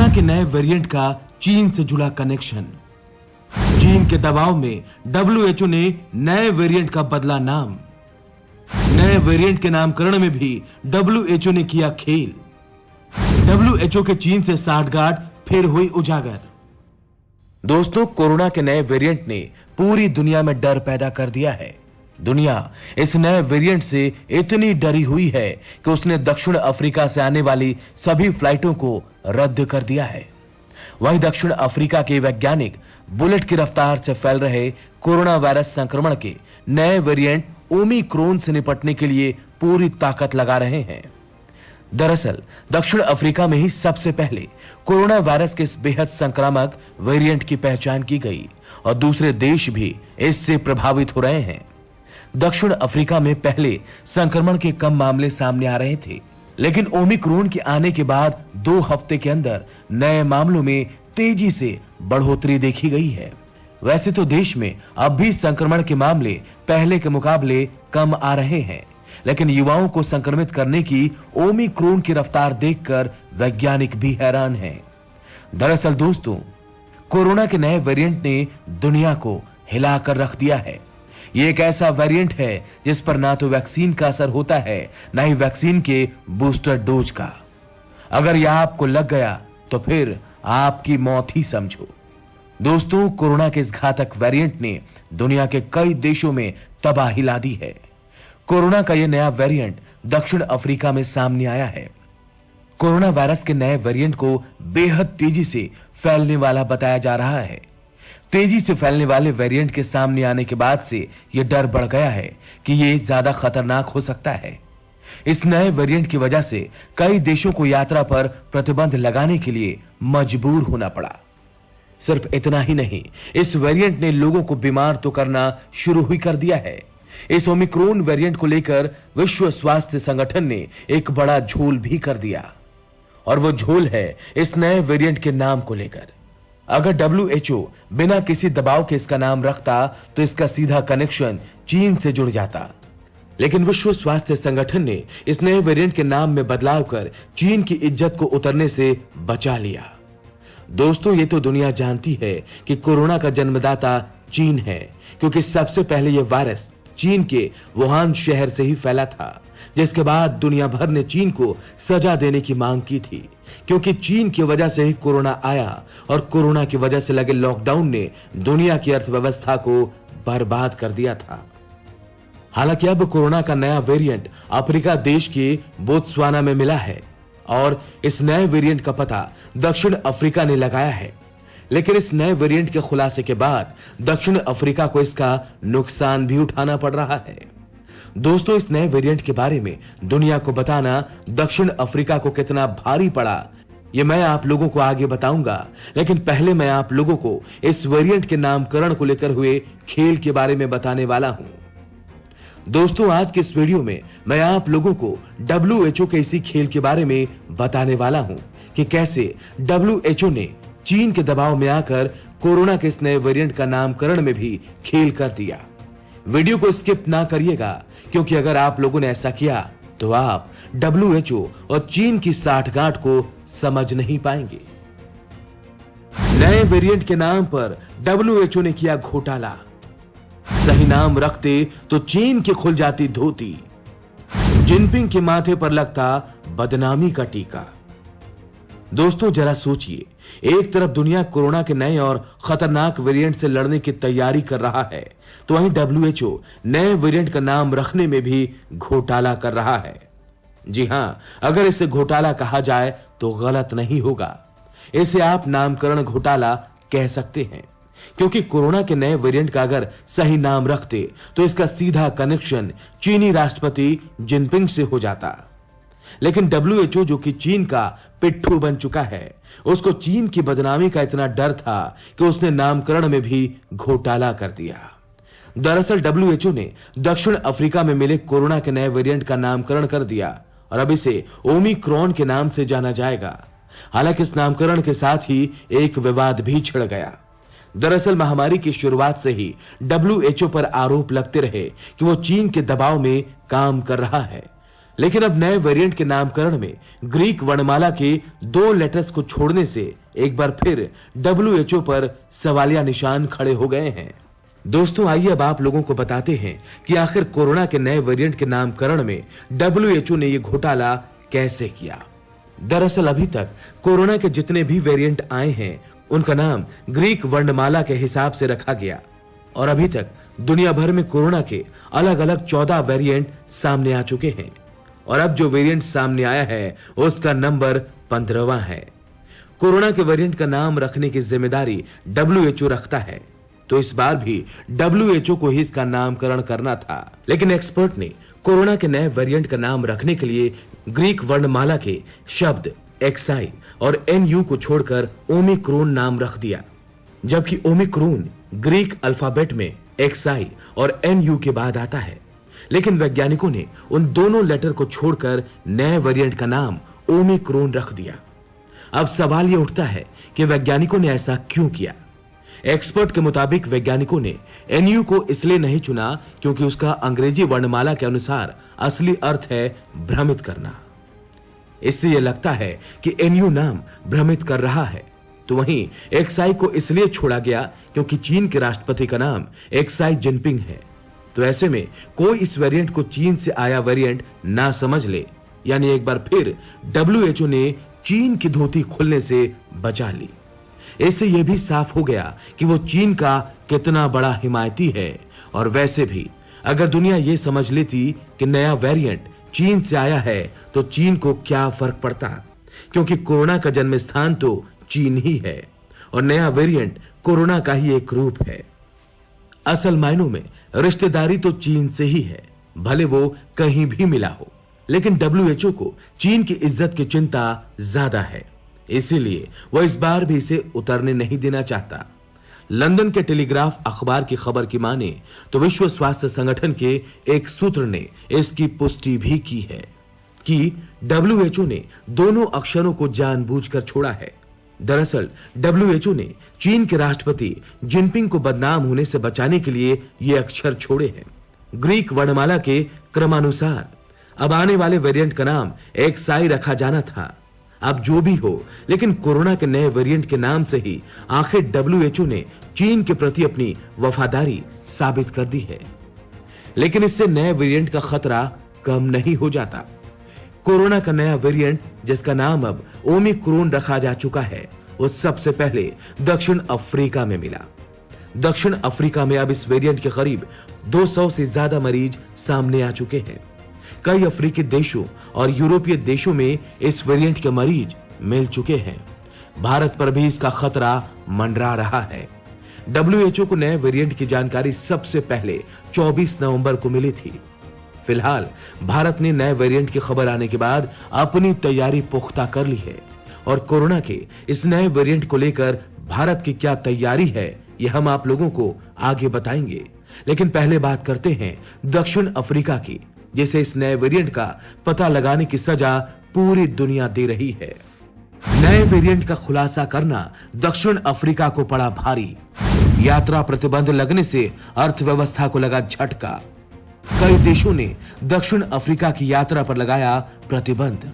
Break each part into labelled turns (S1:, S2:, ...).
S1: Corona के नए variant का चीन से जुड़ा कनेक्शन। चीन के दबाव में WHO ने नए वेरिएंट का बदला नाम। नए वेरिएंट के नामकरण में भी WHO ने किया खेल। WHO के चीन से साठगांठ फिर हुई उजागर। दोस्तों, कोरोना के नए वेरिएंट ने पूरी दुनिया में डर पैदा कर दिया है। दुनिया इस नए वेरिएंट से इतनी डरी हुई है कि उसने दक्षिण अफ्रीका से आने वाली सभी फ्लाइटों को रद्द कर दिया है। वहीं दक्षिण अफ्रीका के वैज्ञानिक बुलेट की रफ्तार से फैल रहे कोरोना वायरस संक्रमण के नए वेरिएंट ओमिक्रॉन से निपटने के लिए पूरी ताकत लगा रहे हैं। दरअसल दक्षिण अफ्रीका में ही सबसे पहले कोरोना वायरस के इस बेहद संक्रामक वेरिएंट की पहचान की गई और दूसरे देश भी इससे प्रभावित हो रहे हैं। दक्षिण अफ्रीका में पहले संक्रमण के कम मामले सामने आ रहे थे, लेकिन ओमिक्रॉन के आने के बाद 2 हफ्ते के अंदर नए मामलों में तेजी से बढ़ोतरी देखी गई है। वैसे तो देश में अब भी संक्रमण के मामले पहले के मुकाबले कम आ रहे हैं, लेकिन युवाओं को संक्रमित करने की ओमिक्रॉन की रफ्तार देखकर वैज्ञानिक भी हैरान हैं। दरअसल दोस्तों, कोरोना के नए वेरिएंट ने दुनिया को हिलाकर रख दिया है। ये एक ऐसा वेरिएंट है जिस पर ना तो वैक्सीन का असर होता है, ना ही वैक्सीन के बूस्टर डोज का। अगर यह आपको लग गया तो फिर आपकी मौत ही समझो। दोस्तों, कोरोना के इस घातक वेरिएंट ने दुनिया के कई देशों में तबाही ला दी है। कोरोना का यह नया वेरिएंट दक्षिण अफ्रीका में सामने आया है। कोरोना वायरस के नए वेरिएंट को बेहद तेजी से फैलने वाला बताया जा रहा है। तेजी से फैलने वाले वेरिएंट के सामने आने के बाद से यह डर बढ़ गया है कि यह ज्यादा खतरनाक हो सकता है। इस नए वेरिएंट की वजह से कई देशों को यात्रा पर प्रतिबंध लगाने के लिए मजबूर होना पड़ा। सिर्फ इतना ही नहीं, इस वेरिएंट ने लोगों को बीमार तो करना शुरू ही कर दिया है। इस ओमिक्रॉन वेरिएंट को लेकर विश्व स्वास्थ्य संगठन ने एक बड़ा झोल भी कर दिया, और वो झोल है इस नए वेरिएंट के नाम को लेकर। अगर WHO बिना किसी दबाव के इसका नाम रखता तो इसका सीधा कनेक्शन चीन से जुड़ जाता, लेकिन विश्व स्वास्थ्य संगठन ने इस नए वेरिएंट के नाम में बदलाव कर चीन की इज्जत को उतरने से बचा लिया। दोस्तों, ये तो दुनिया जानती है कि कोरोना का जन्मदाता चीन है, क्योंकि सबसे पहले यह वायरस चीन के वुहान शहर से ही फैला था, जिसके बाद दुनिया भर ने चीन को सजा देने की मांग की थी, क्योंकि चीन की वजह से ही कोरोना आया और कोरोना की वजह से लगे लॉकडाउन ने दुनिया की अर्थव्यवस्था को बर्बाद कर दिया था। हालांकि अब कोरोना का नया वेरिएंट अफ्रीका देश के बोत्सवाना में मिला है और इस नए वेरिएंट का पता दक्षिण अफ्रीका ने लगाया है, लेकिन इस नए वेरिएंट के खुलासे के बाद दक्षिण अफ्रीका को इसका नुकसान भी उठाना पड़ रहा है। दोस्तों, इस नए वेरिएंट के बारे में दुनिया को बताना दक्षिण अफ्रीका को कितना भारी पड़ा, ये मैं आप लोगों को आगे बताऊंगा, लेकिन पहले मैं आप लोगों को इस वेरिएंट के नामकरण को लेकर हुए खेल के बारे में बताने वाला हूं। दोस्तों, आज के इस वीडियो में मैं आप लोगों को WHO के इसी खेल के बारे में बताने वाला हूं कि कैसे WHO ने चीन के दबाव में आकर कोरोना के इस नए वेरिएंट का नामकरण में भी खेल कर दिया। वीडियो को स्किप ना करिएगा, क्योंकि अगर आप लोगों ने ऐसा किया तो आप WHO और चीन की साठगांठ को समझ नहीं पाएंगे। नए वेरिएंट के नाम पर WHO ने किया घोटाला। सही नाम रखते तो चीन की खुल जाती धोती। जिनपिंग के माथे पर लगता बदनामी का टीका। दोस्तों, जरा सोचिए, एक तरफ दुनिया कोरोना के नए और खतरनाक वेरिएंट से लड़ने की तैयारी कर रहा है, तो वहीं WHO नए वेरिएंट का नाम रखने में भी घोटाला कर रहा है। जी हां, अगर इसे घोटाला कहा जाए तो गलत नहीं होगा। इसे आप नामकरण घोटाला कह सकते हैं, क्योंकि कोरोना के नए वेरिएंट का अगर सही नाम रखते तो इसका सीधा कनेक्शन चीनी राष्ट्रपति जिनपिंग से हो जाता। लेकिन WHO, जो कि चीन का पिट्ठू बन चुका है, उसको चीन की बदनामी का इतना डर था कि उसने नामकरण में भी घोटाला कर दिया। दरअसल WHO ने दक्षिण अफ्रीका में मिले कोरोना के नए वेरिएंट का नामकरण कर दिया और अब इसे ओमिक्रॉन के नाम से जाना जाएगा। हालांकि इस नामकरण के साथ ही एक विवाद भी छिड़ गया। दरअसल महामारी की शुरुआत से ही WHO पर आरोप लगते रहे कि वो चीन के दबाव में काम कर रहा है। लेकिन अब नए वेरिएंट के नामकरण में ग्रीक वर्णमाला के 2 लेटर्स को छोड़ने से एक बार फिर WHO पर सवालिया निशान खड़े हो गए हैं। दोस्तों, आइए अब आप लोगों को बताते हैं कि आखिर कोरोना के नए वेरिएंट के नामकरण में WHO ने यह घोटाला कैसे किया। दरअसल अभी तक कोरोना के जितने भी वेरिएंट आए हैं उनका नाम ग्रीक वर्णमाला के हिसाब से रखा गया और अभी तक दुनिया भर में कोरोना के अलग अलग 14 वेरिएंट सामने आ चुके हैं और अब जो वेरिएंट सामने आया है उसका नंबर 15वां है। कोरोना के वेरिएंट का नाम रखने की जिम्मेदारी WHO रखता है, तो इस बार भी WHO को ही इसका नामकरण करना था। लेकिन एक्सपर्ट ने कोरोना के नए वेरिएंट का नाम रखने के लिए ग्रीक वर्णमाला के शब्द XI और NU को छोड़कर ओमिक्रोन नाम रख दिया, जबकि ओमिक्रोन ग्रीक अल्फाबेट में XI और NU के बाद आता है। लेकिन वैज्ञानिकों ने उन दोनों लेटर को छोड़कर नए वेरिएंट का नाम ओमिक्रोन रख दिया। अब सवाल यह उठता है कि वैज्ञानिकों ने ऐसा क्यों किया। एक्सपर्ट के मुताबिक वैज्ञानिकों ने NU को इसलिए नहीं चुना क्योंकि उसका अंग्रेजी वर्णमाला के अनुसार असली अर्थ है भ्रमित करना। इससे यह लगता है कि NU नाम भ्रमित कर रहा है। तो वहीं XI को इसलिए छोड़ा गया क्योंकि चीन के राष्ट्रपति का नाम XI जिनपिंग है। तो ऐसे में कोई इस वेरिएंट को चीन से आया वेरिएंट ना समझ ले, यानी एक बार फिर WHO ने चीन की धोती खुलने से बचा ली। इससे यह भी साफ हो गया कि वो चीन का कितना बड़ा हिमायती है। और वैसे भी अगर दुनिया यह समझ लेती कि नया वेरिएंट चीन से आया है तो चीन को क्या फर्क पड़ता, क्योंकि कोरोना का जन्म स्थान तो चीन ही है और नया वेरिएंट कोरोना का ही एक रूप है। असल मायनों में रिश्तेदारी तो चीन से ही है, भले वो कहीं भी मिला हो। लेकिन WHO को चीन की इज्जत की चिंता ज्यादा है, इसीलिए वह इस बार भी इसे उतरने नहीं देना चाहता। लंदन के टेलीग्राफ अखबार की खबर की माने तो विश्व स्वास्थ्य संगठन के एक सूत्र ने इसकी पुष्टि भी की है कि WHO ने दोनों अक्षरों को जानबूझकर छोड़ा है। दरअसल WHO ने चीन के राष्ट्रपति जिनपिंग को बदनाम होने से बचाने के लिए ये अक्षर छोड़े हैं। ग्रीक वर्णमाला के क्रमानुसार अब आने वाले वेरिएंट का नाम XI रखा जाना था। अब जो भी हो, लेकिन कोरोना के नए वेरिएंट के नाम से ही आखिर WHO ने चीन के प्रति अपनी वफादारी साबित कर दी है। लेकिन इससे नए वेरिएंट का खतरा कम नहीं हो जाता। कोरोना का नया वेरिएंट, जिसका नाम अब ओमिक्रोन रखा जा चुका है, वो सबसे पहले दक्षिण अफ्रीका में मिला। दक्षिण अफ्रीका में अब इस वेरिएंट के करीब 200 से ज्यादा मरीज सामने आ चुके हैं। कई अफ्रीकी देशों और यूरोपीय देशों में इस वेरिएंट के मरीज मिल चुके हैं। भारत पर भी इसका खतरा मंडरा रहा है। WHO को नए वेरिएंट की जानकारी सबसे पहले 24 नवंबर को मिली थी। फिलहाल भारत ने नए वेरिएंट की खबर आने के बाद अपनी तैयारी पुख्ता कर ली है और कोरोना के इस नए वेरिएंट को लेकर भारत की क्या तैयारी है, यह हम आप लोगों को आगे बताएंगे। लेकिन पहले बात करते हैं दक्षिण अफ्रीका की, जिसे इस नए वेरिएंट का पता लगाने की सजा पूरी दुनिया दे रही है। नए वेरिएंट का खुलासा करना दक्षिण अफ्रीका को पड़ा भारी। यात्रा प्रतिबंध लगने से अर्थव्यवस्था को लगा झटका। कई देशों ने दक्षिण अफ्रीका की यात्रा पर लगाया प्रतिबंध।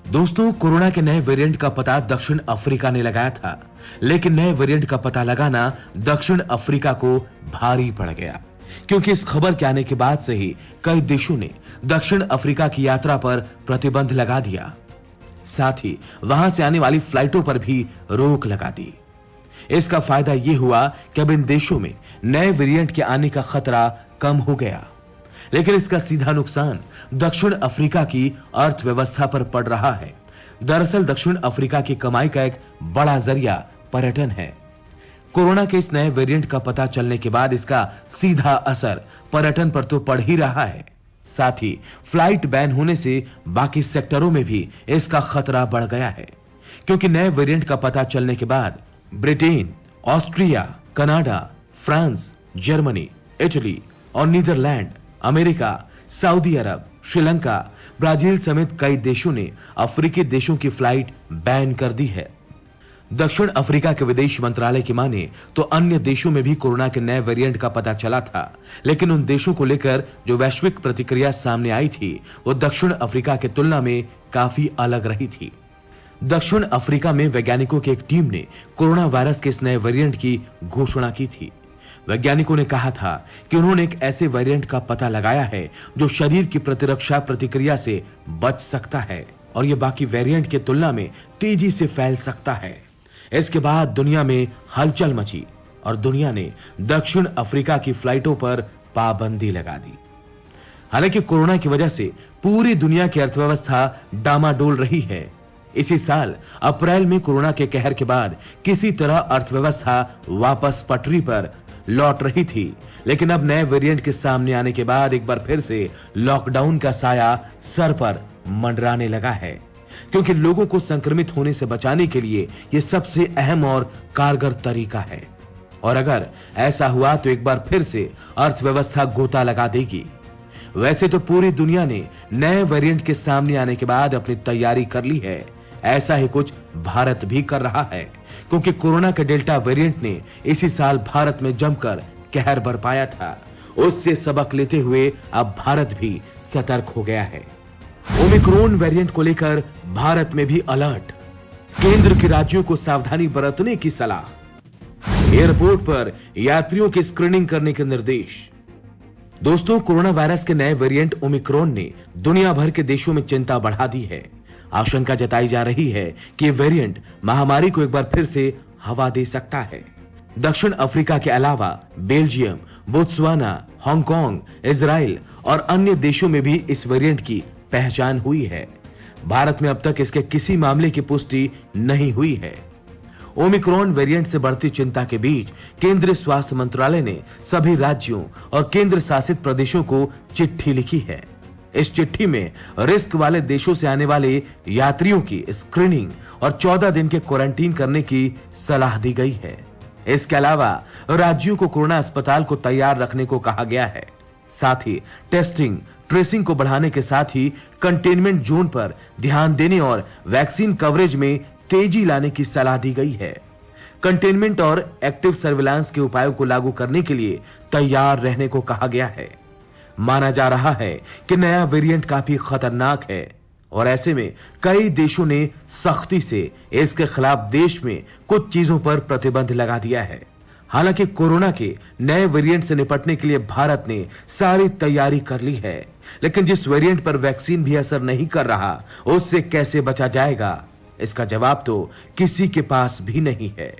S1: दोस्तों, कोरोना के नए वेरिएंट का पता दक्षिण अफ्रीका ने लगाया था, लेकिन नए वेरिएंट का पता लगाना दक्षिण अफ्रीका को भारी पड़ गया, क्योंकि इस खबर के आने के बाद से ही कई देशों ने दक्षिण अफ्रीका की यात्रा पर प्रतिबंध लगा दिया। साथ ही वहां से आने वाली फ्लाइटों पर भी रोक लगा दी। इसका फायदा यह हुआ कि अब इन देशों में नए वेरिएंट के आने का खतरा कम हो गया, लेकिन इसका सीधा नुकसान दक्षिण अफ्रीका की अर्थव्यवस्था पर पड़ रहा है। दरअसल दक्षिण अफ्रीका की कमाई का एक बड़ा जरिया पर्यटन है। कोरोना के इस नए वेरिएंट का पता चलने के बाद इसका सीधा असर पर्यटन पर तो पड़ ही रहा है, साथ ही फ्लाइट बैन होने से बाकी सेक्टरों में भी इसका खतरा बढ़ गया है, क्योंकि नए वेरिएंट का पता चलने के बाद Britain, Austria, Canada, France, Germany, Italy और नीदरलैंड, अमेरिका, सऊदी अरब, श्रीलंका, ब्राजील समेत कई देशों ने अफ्रीकी देशों की फ्लाइट बैन कर दी है। दक्षिण अफ्रीका के विदेश मंत्रालय की माने तो अन्य देशों में भी कोरोना के नए वेरिएंट का पता चला था, लेकिन उन देशों को लेकर जो वैश्विक प्रतिक्रिया सामने आई थी वो दक्षिण अफ्रीका की तुलना में काफी अलग रही थी। दक्षिण अफ्रीका में वैज्ञानिकों की एक टीम ने कोरोना वायरस के इस नए वेरिएंट की घोषणा की थी। वैज्ञानिकों ने कहा था कि उन्होंने एक ऐसे वेरिएंट का पता लगाया है जो शरीर की प्रतिरक्षा प्रतिक्रिया से बच सकता है और ये बाकी वेरिएंट की तुलना में तेजी से फैल सकता है। इसके बाद दुनिया में हलचल मची और दुनिया ने दक्षिण अफ्रीका की फ्लाइटों पर पाबंदी लगा दी। हालांकि कोरोना की वजह से पूरी दुनिया की अर्थव्यवस्था डामाडोल रही है। इसी साल अप्रैल में कोरोना के कहर के बाद किसी तरह अर्थव्यवस्था वापस पटरी पर लौट रही थी, लेकिन अब नए वेरिएंट के सामने आने के बाद एक बार फिर से लॉकडाउन का साया सर पर मंडराने लगा है, क्योंकि लोगों को संक्रमित होने से बचाने के लिए यह सबसे अहम और कारगर तरीका है। और अगर ऐसा हुआ तो एक बार फिर से अर्थव्यवस्था गोता लगा देगी। वैसे तो पूरी दुनिया ने नए वेरिएंट के सामने आने के बाद अपनी तैयारी कर ली है। ऐसा ही कुछ भारत भी कर रहा है, क्योंकि कोरोना के डेल्टा वेरिएंट ने इसी साल भारत में जमकर कहर बरपाया था। उससे सबक लेते हुए अब भारत भी सतर्क हो गया है। ओमिक्रॉन वेरिएंट को लेकर भारत में भी अलर्ट। केंद्र के राज्यों को सावधानी बरतने की सलाह। एयरपोर्ट पर यात्रियों की स्क्रीनिंग करने के निर्देश। दोस्तों, कोरोना वायरस के नए वेरिएंट ओमिक्रॉन ने दुनिया भर के देशों में चिंता बढ़ा दी है। आशंका जताई जा रही है कि यह वेरिएंट महामारी को एक बार फिर से हवा दे सकता है। दक्षिण अफ्रीका के अलावा बेल्जियम, बोत्सवाना, हांगकांग, इजराइल और अन्य देशों में भी इस वेरिएंट की पहचान हुई है। भारत में अब तक इसके किसी मामले की पुष्टि नहीं हुई है। ओमिक्रॉन वेरिएंट से बढ़ती चिंता के बीच केंद्रीय स्वास्थ्य मंत्रालय ने सभी राज्यों और केंद्र शासित प्रदेशों को चिट्ठी लिखी है। इस चिट्ठी में रिस्क वाले देशों से आने वाले यात्रियों की स्क्रीनिंग और 14 दिन के क्वारंटीन करने की सलाह दी गई है। इसके अलावा राज्यों को कोरोना अस्पताल को तैयार रखने को कहा गया है। साथ ही टेस्टिंग, ट्रेसिंग को बढ़ाने के साथ ही कंटेनमेंट जोन पर ध्यान देने और वैक्सीन कवरेज में तेजी लाने की सलाह दी गई है। कंटेनमेंट और एक्टिव सर्विलांस के उपायों को लागू करने के लिए तैयार रहने को कहा गया है। माना जा रहा है कि नया वेरिएंट काफी खतरनाक है और ऐसे में कई देशों ने सख्ती से इसके खिलाफ देश में कुछ चीजों पर प्रतिबंध लगा दिया है। हालांकि कोरोना के नए वेरिएंट से निपटने के लिए भारत ने सारी तैयारी कर ली है, लेकिन जिस वेरिएंट पर वैक्सीन भी असर नहीं कर रहा, उससे कैसे बचा जाएगा, इसका जवाब तो किसी के पास भी नहीं है।